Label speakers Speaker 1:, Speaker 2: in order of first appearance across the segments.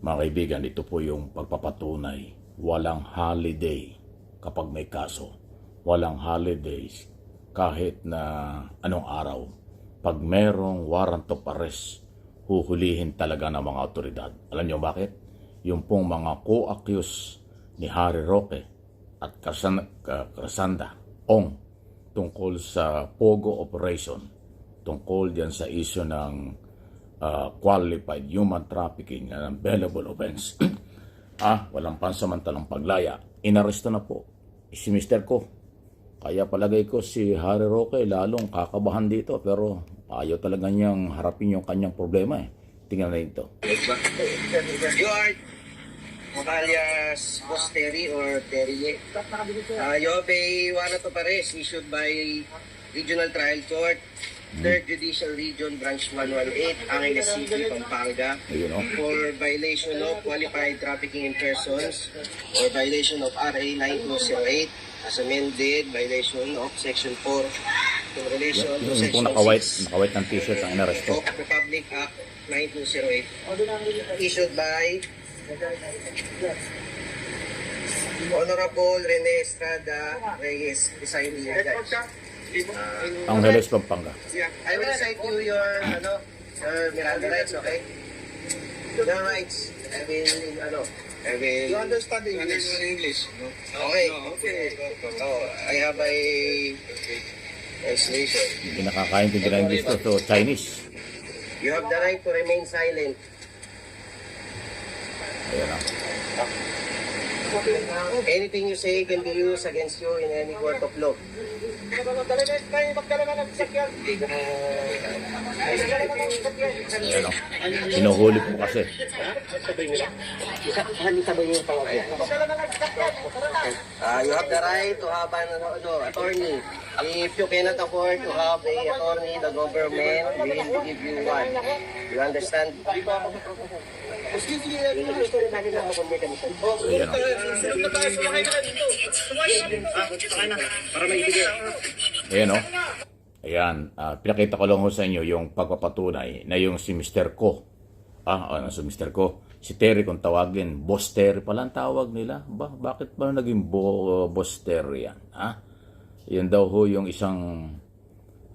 Speaker 1: Mga kaibigan, ito po yung pagpapatunay. Walang holiday kapag may kaso. Walang holidays kahit na anong araw. Pag merong warrant of arrest, huhulihin talaga ng mga otoridad. Alam niyo bakit? Yung pong mga co-accused ni Harry Roque at Crasanda Ong tungkol sa Pogo operation, tungkol diyan sa issue ng qualified human trafficking and available offense. Walang pansamantalang paglaya. Inaresto na po si Mr. Ko. Kaya palagay ko si Harry Roque lalong kakabahan dito, pero ayaw talaga niyang harapin yung kanyang problema eh. Tingnan na ito.
Speaker 2: You are alias Boss Terry or Terry. You have a warrant of arrest issued by Regional Trial Court, 3rd Judicial Region, Branch 118, Angeles City, Pampanga, for violation of qualified trafficking in persons or violation of RA 9208 as amended, violation of Section 4 in relation to
Speaker 1: Yung
Speaker 2: Section
Speaker 1: pong nakawait ng t-shirt ang inaresto.
Speaker 2: of Republic Act 9208 issued by Honorable Rene Estrada Reyes, presiding judge.
Speaker 1: Angeles, Pampanga.
Speaker 2: I will cite you your Miranda rights, okay? Your rights. I will. You understand English? Okay. I have a translation.
Speaker 1: Hindi nakakaintindi ng English to Chinese.
Speaker 2: You have the right to remain silent.
Speaker 1: Ayan na.
Speaker 2: Anything you say can be used against you in any court of law.
Speaker 1: Ayan o. Hinuhuli po kasi.
Speaker 2: You have the right to have an attorney. If you cannot afford to have a attorney, the government will give you one. You understand?
Speaker 1: Ayan o. Ayan o. Ayan. Pinakita ko lang ho sa inyo yung pagpapatunay na yung si Mr. Ko. Si Mr. Ko. Si Terry kung tawagin. Boss Terry pala ang tawag nila. Bakit ba naging Boss Terry yan? Yan daw ho yung isang,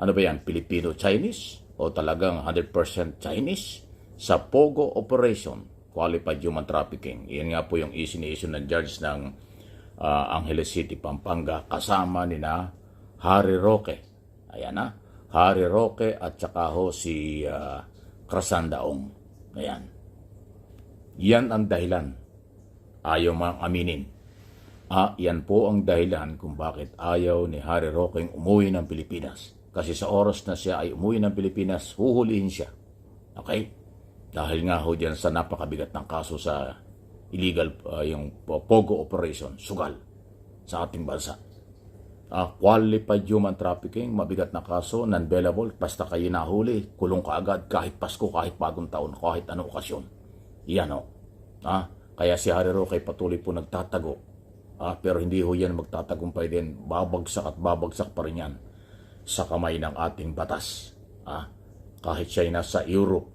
Speaker 1: ano ba yan, Filipino-Chinese? O talagang 100% Chinese? Sa Pogo operation, qualified human trafficking. Yan nga po yung issue ng judge ng Angeles City, Pampanga, kasama ni na Harry Roque. Ayan na, Harry Roque at saka ho si Crasanda Ong. Ayan. Yan ang dahilan. Ayaw mang aminin. Yan po ang dahilan kung bakit ayaw ni Harry Roque umuwi ng Pilipinas. Kasi sa oras na siya ay umuwi ng Pilipinas, huhulihin siya. Okay? Dahil nga ho dyan sa napakabigat ng kaso sa illegal, yung Pogo operation, sugal sa ating bansa. Qualified human trafficking, mabigat na kaso, non-bailable, basta kayo nahuli, kulong ka agad, kahit Pasko, kahit bagong taon, kahit anong okasyon. Yan o. Kaya si Harry Roque patuloy po nagtatago. Pero hindi ho yan magtatagumpay din. Babagsak at babagsak pa rin yan sa kamay ng ating batas. Kahit siya ay nasa Europe,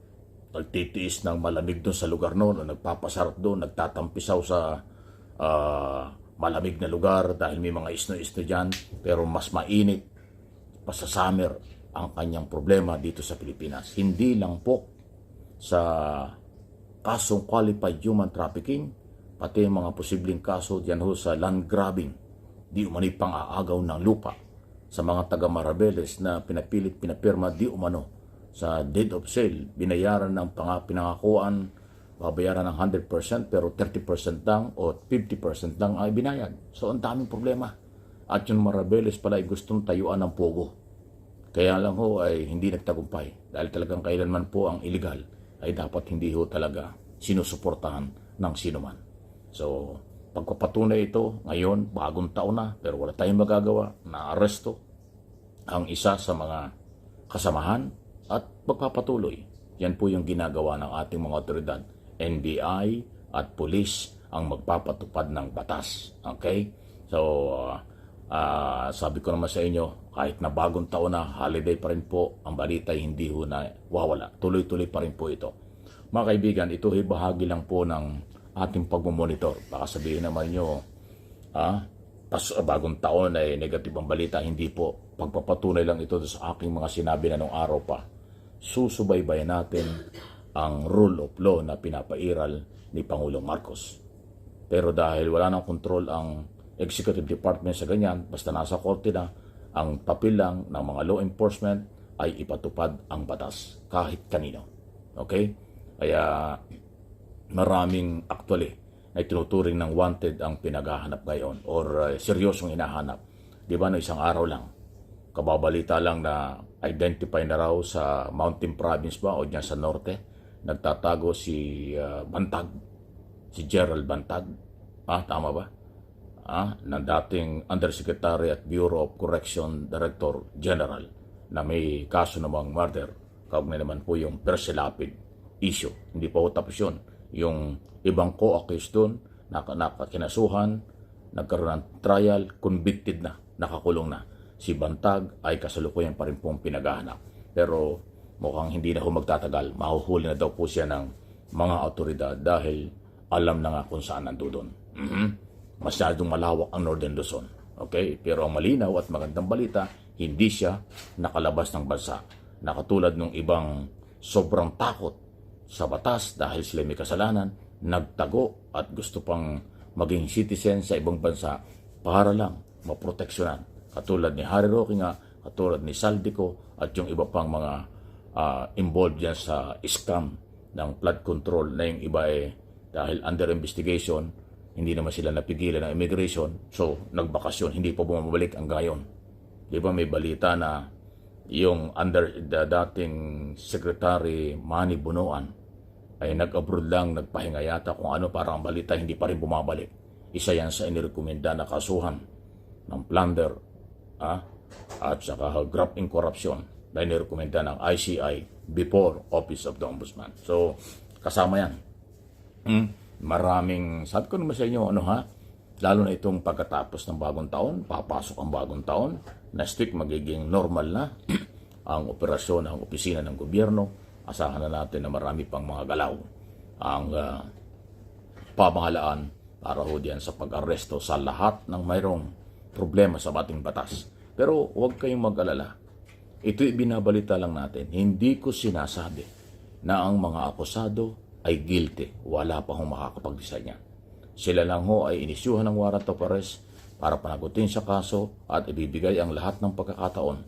Speaker 1: nagtitiis ng malamig doon sa lugar noon, o nagpapasarap doon, nagtatampisaw sa malamig na lugar dahil may mga isno-isno dyan, pero mas mainit pa sa summer ang kanyang problema dito sa Pilipinas. Hindi lang po sa kasong qualified human trafficking, pati mga posibleng kaso dyan ho sa land grabbing, di umano'y pang-aagaw ng lupa sa mga taga-Marabeles na pinapirma di umano sa deed of sale, binayaran ng pinangakuan, babayaran ng 100% pero 30% lang o 50% lang ay binayad. So ang daming problema. At yung Marabeles pala ay gustong tayuan ng Pogo. Kaya lang ho ay hindi nagtagumpay. Dahil talagang kailanman po ang illegal ay dapat hindi ho talaga sinusuportahan ng sinuman. So pagpapatunay ito ngayon, bagong taon na, pero wala tayong magagawa, na-aresto ang isa sa mga kasamahan at magpapatuloy. Yan po yung ginagawa ng ating mga otoridad. NBI at police ang magpapatupad ng batas. Okay? So, sabi ko naman sa inyo, kahit na bagong taon na, holiday pa rin po, ang balita hindi ho na wawala. Tuloy-tuloy pa rin po ito. Mga kaibigan, ito ay bahagi lang po ng ating pagmumonitor. Baka sabihin naman nyo, bagong taon ay negative ang balita. Hindi po. Pagpapatunay lang ito sa aking mga sinabi na nung araw pa. Susubaybayan natin ang rule of law na pinapairal ni Pangulong Marcos. Pero dahil wala nang kontrol ang executive department sa ganyan, basta nasa korte na, ang papel lang ng mga law enforcement ay ipatupad ang batas kahit kanino. Okay? Kaya maraming actually na tinuturing ng wanted ang pinaghahanap ngayon or seryosong hinahanap. Di ba no, isang araw lang, kababalita lang na identify na raw sa Mountain Province ba o dyan sa norte, nagtatago si Bantag, si Gerald Bantag. Tama ba? Na dating Undersecretary at Bureau of Correction Director General na may kaso namang murder. Kaugnay naman po yung Persilapid issue. Hindi pa po tapos yun. Yung ibang co-accused doon, nakakinasuhan, nagkaroon ng trial, convicted na, nakakulong na. Si Bantag ay kasalukuyan pa rin pong pinaghahanap. Pero mukhang hindi na ho magtatagal. Mahuhuli na daw po siya ng mga autoridad dahil alam na nga kung saan nandoon. Masyadong malawak ang Northern Luzon. Okay? Pero ang malinaw at magandang balita, hindi siya nakalabas ng bansa. Nakatulad ng ibang sobrang takot sa batas dahil sila may kasalanan, nagtago at gusto pang maging citizen sa ibang bansa para lang maproteksyonan. Katulad ni Harry Roque nga, katulad ni Saldico at yung iba pang mga involved dyan sa scam ng flood control na yung iba dahil under investigation, hindi naman sila napigilan ng immigration, so nagbakasyon, hindi pa bumabalik ang gayon. Di ba may balita na yung under the dating Secretary Manny Bonoan ay nag-abroad lang, nagpahinga yata kung ano, parang ang balita hindi pa rin bumabalik. Isa yan sa inirekomenda na kasuhan ng plunder at saka graft in corruption na inirekomenda ng ICI before Office of the Ombudsman. So, kasama yan. Maraming, sabi ko naman sa inyo, lalo na itong pagkatapos ng bagong taon, papasok ang bagong taon, next week magiging normal na ang operasyon ng opisina ng gobyerno. Asahan na natin na marami pang mga galaw ang pamahalaan para ho diyan sa pag-aresto sa lahat ng mayroong problema sa ating batas. Pero huwag kayong mag-alala. Ito'y binabalita lang natin. Hindi ko sinasabi na ang mga akusado ay guilty. Wala pa hong makakapag-decide niyan. Sila lang ho ay inisyuhan ng warrant of arrest para panagutin sa kaso at ibibigay ang lahat ng pagkakataon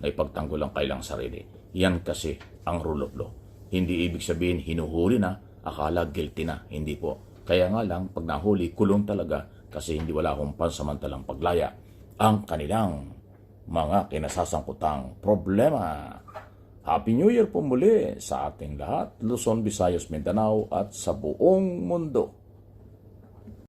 Speaker 1: na ipagtanggol ang kailang sarili. Yan kasi ang rule of law. Hindi ibig sabihin hinuhuli na, akala guilty na. Hindi po. Kaya nga lang, pag nahuli, kulong talaga kasi hindi wala akong pansamantalang paglaya ang kanilang mga kinasasangkutang problema. Happy New Year po muli sa ating lahat, Luzon, Visayas, Mindanao at sa buong mundo.